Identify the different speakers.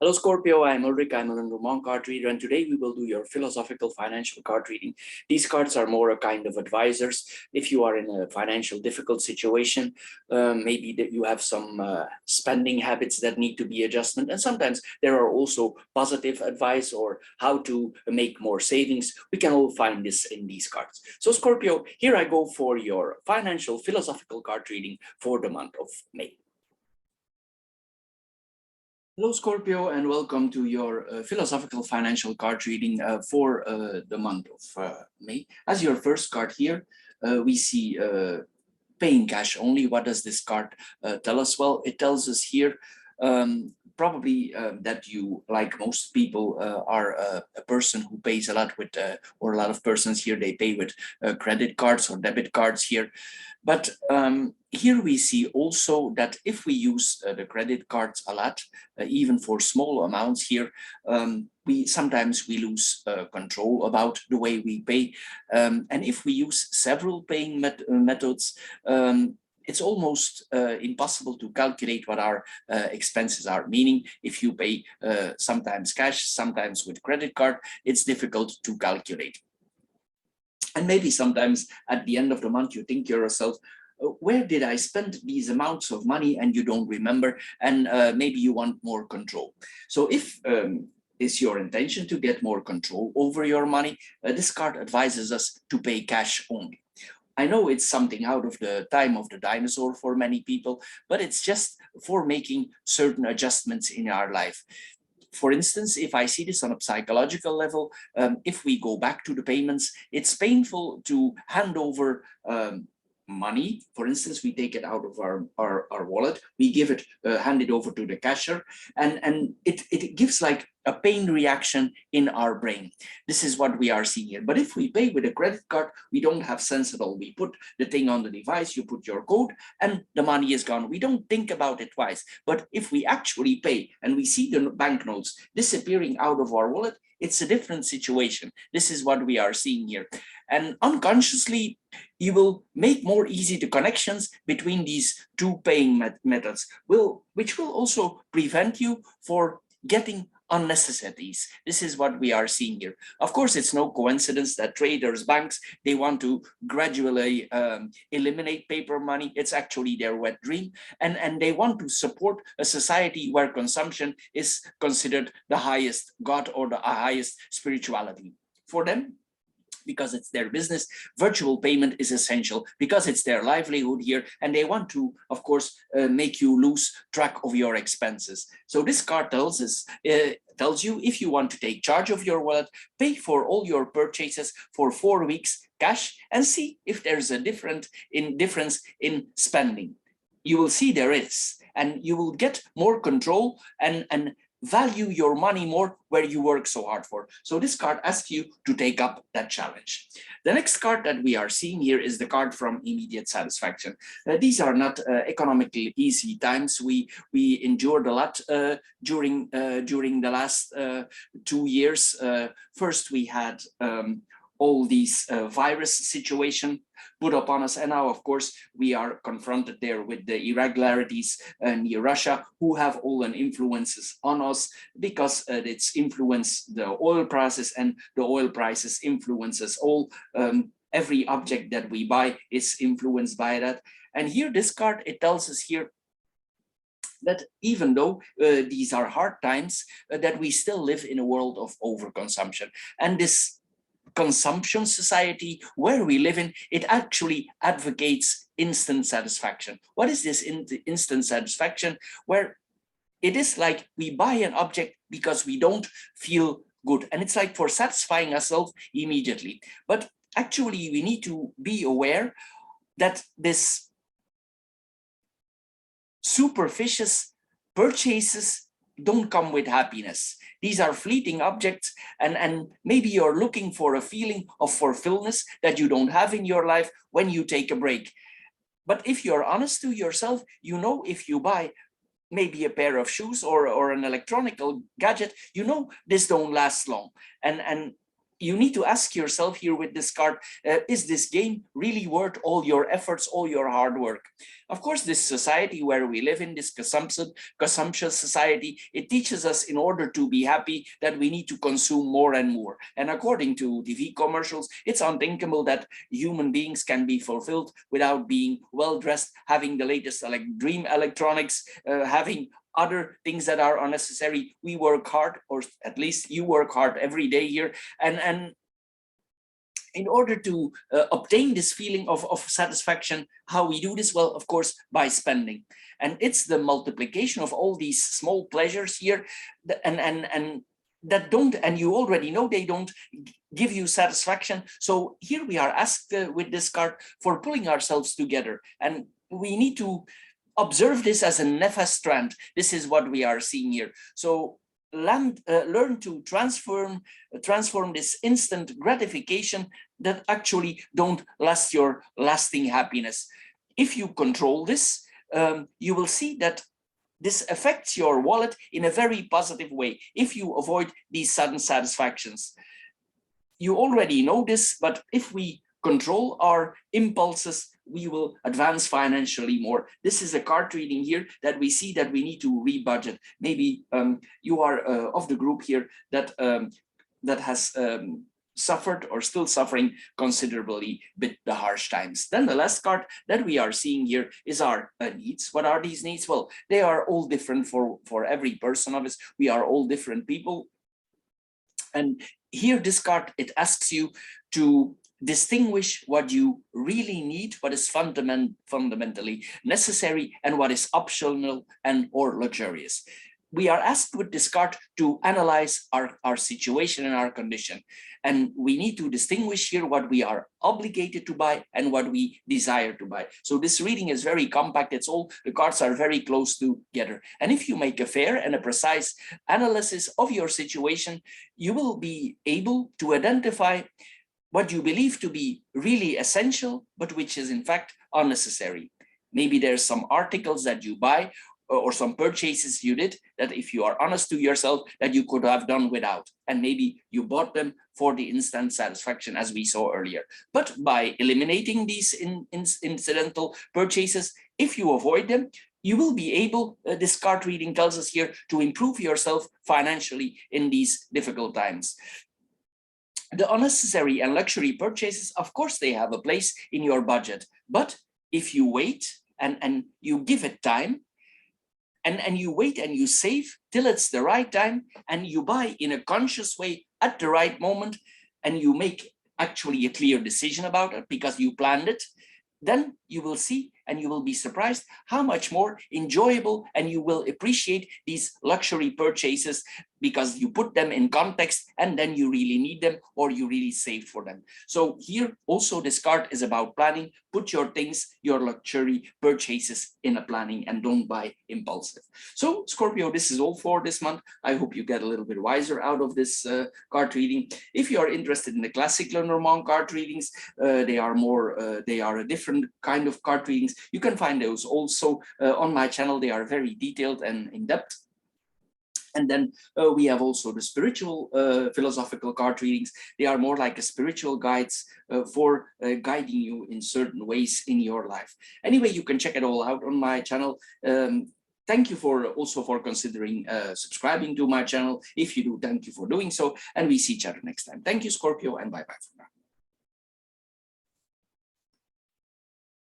Speaker 1: Hello, Scorpio. I'm Ulrich. I'm a Roman card reader, and today we will do your philosophical financial card reading. These cards are more a kind of advisors. If you are in a financial difficult situation, maybe that you have some spending habits that need to be adjusted, and sometimes there are also positive advice or how to make more savings. We can all find this in these cards. So, Scorpio, here I go for your financial philosophical card reading for the month of May. Hello, Scorpio, and welcome to your philosophical financial card reading for the month of May. As your first card here, we see paying cash only. What does this card tell us? Well, it tells us here probably that you, like most people, are a person who pays a lot with, or a lot of persons here, they pay with credit cards or debit cards here. But here we see also that if we use the credit cards a lot, even for small amounts here, we sometimes lose control about the way we pay. And if we use several paying methods, it's almost impossible to calculate what our expenses are. Meaning, if you pay sometimes cash, sometimes with credit card, it's difficult to calculate. And maybe sometimes at the end of the month, you think to yourself, where did I spend these amounts of money? And you don't remember, and maybe you want more control. So if it's your intention to get more control over your money, this card advises us to pay cash only. I know it's something out of the time of the dinosaur for many people, but it's just for making certain adjustments in our life. For instance, if I see this on a psychological level, if we go back to the payments, it's painful to hand over money. For instance, we take it out of our wallet, we give it, hand it over to the cashier, and it gives like a pain reaction in our brain. This is what we are seeing here. But if we pay with a credit card, we don't have sense at all. We put the thing on the device, you put your code, and the money is gone. We don't think about it twice. But if we actually pay and we see the banknotes disappearing out of our wallet, it's a different situation. This is what we are seeing here. And unconsciously, you will make more easy the connections between these two paying methods, which will also prevent you for getting unnecessities. This is what we are seeing here. Of course, it's no coincidence that traders, banks, they want to gradually eliminate paper money. It's actually their wet dream. And they want to support a society where consumption is considered the highest God or the highest spirituality. For them, because it's their business, virtual payment is essential because it's their livelihood here, and they want to, of course, make you lose track of your expenses. So this card tells you, if you want to take charge of your wallet, pay for all your purchases for 4 weeks cash and see if there's a difference in spending. You will see there is, and you will get more control and value your money more where you work so hard for. So this card asks you to take up that challenge. The next card that we are seeing here is the card from immediate satisfaction. These are not economically easy times. We endured a lot during the last 2 years. First, we had all these virus situation put upon us. And now, of course, we are confronted there with the irregularities near Russia, who have all an influences on us because it's influenced the oil prices, and the oil prices influences all. Every object that we buy is influenced by that. And here, this card, it tells us here that even though these are hard times, that we still live in a world of overconsumption. And this consumption society where we live in, it actually advocates instant satisfaction. What is this instant satisfaction? Where it is like we buy an object because we don't feel good, and it's like for satisfying ourselves immediately. But actually, we need to be aware that this superficial purchases don't come with happiness. These are fleeting objects, and maybe you're looking for a feeling of fulfillment that you don't have in your life when you take a break. But if you're honest to yourself, you know, if you buy maybe a pair of shoes or an electronic gadget, you know this don't last long. And you need to ask yourself here with this card, is this game really worth all your efforts, all your hard work? Of course, this society where we live in, this consumption society, it teaches us in order to be happy that we need to consume more and more. And according to TV commercials, it's unthinkable that human beings can be fulfilled without being well-dressed, having the latest dream electronics, having other things that are unnecessary. We work hard, or at least you work hard every day here, and in order to obtain this feeling of satisfaction, how we do this? Well, of course, by spending. And it's the multiplication of all these small pleasures here, and that don't, and you already know they don't give you satisfaction. So here we are asked with this card for pulling ourselves together, and we need to observe this as a nefas trend. This is what we are seeing here. So learn to transform this instant gratification that actually don't last your lasting happiness. If you control this, you will see that this affects your wallet in a very positive way if you avoid these sudden satisfactions. You already know this, but if we control our impulses, we will advance financially more. This is a card reading here that we see that we need to rebudget. Maybe you are of the group here that that has suffered or still suffering considerably with the harsh times. Then the last card that we are seeing here is our needs. What are these needs? Well, they are all different for every person of us. We are all different people. And here this card, it asks you to distinguish what you really need, what is fundamentally necessary, and what is optional and or luxurious. We are asked with this card to analyze our situation and our condition. And we need to distinguish here what we are obligated to buy and what we desire to buy. So this reading is very compact. It's all, the cards are very close together. And if you make a fair and a precise analysis of your situation, you will be able to identify what you believe to be really essential, but which is in fact unnecessary. Maybe there's some articles that you buy or some purchases you did that, if you are honest to yourself, that you could have done without. And maybe you bought them for the instant satisfaction, as we saw earlier. But by eliminating these incidental purchases, if you avoid them, you will be able, this card reading tells us here, to improve yourself financially in these difficult times. The unnecessary and luxury purchases, of course, they have a place in your budget. But if you wait and you give it time, and you wait and you save till it's the right time, and you buy in a conscious way at the right moment, and you make actually a clear decision about it because you planned it, then you will see and you will be surprised how much more enjoyable, and you will appreciate these luxury purchases because you put them in context and then you really need them or you really saved for them. So here also this card is about planning. Put your things, your luxury purchases in a planning and don't buy impulsive. So Scorpio, this is all for this month. I hope you get a little bit wiser out of this card reading. If you are interested in the classic Lenormand card readings, they are a different kind of card readings. You can find those also on my channel. They are very detailed and in-depth. And then we have also the spiritual philosophical card readings. They are more like a spiritual guides for guiding you in certain ways in your life. Anyway, you can check it all out on my channel. Thank you also for considering subscribing to my channel. If you do, thank you for doing so. And we see each other next time. Thank you, Scorpio, and bye-bye for now.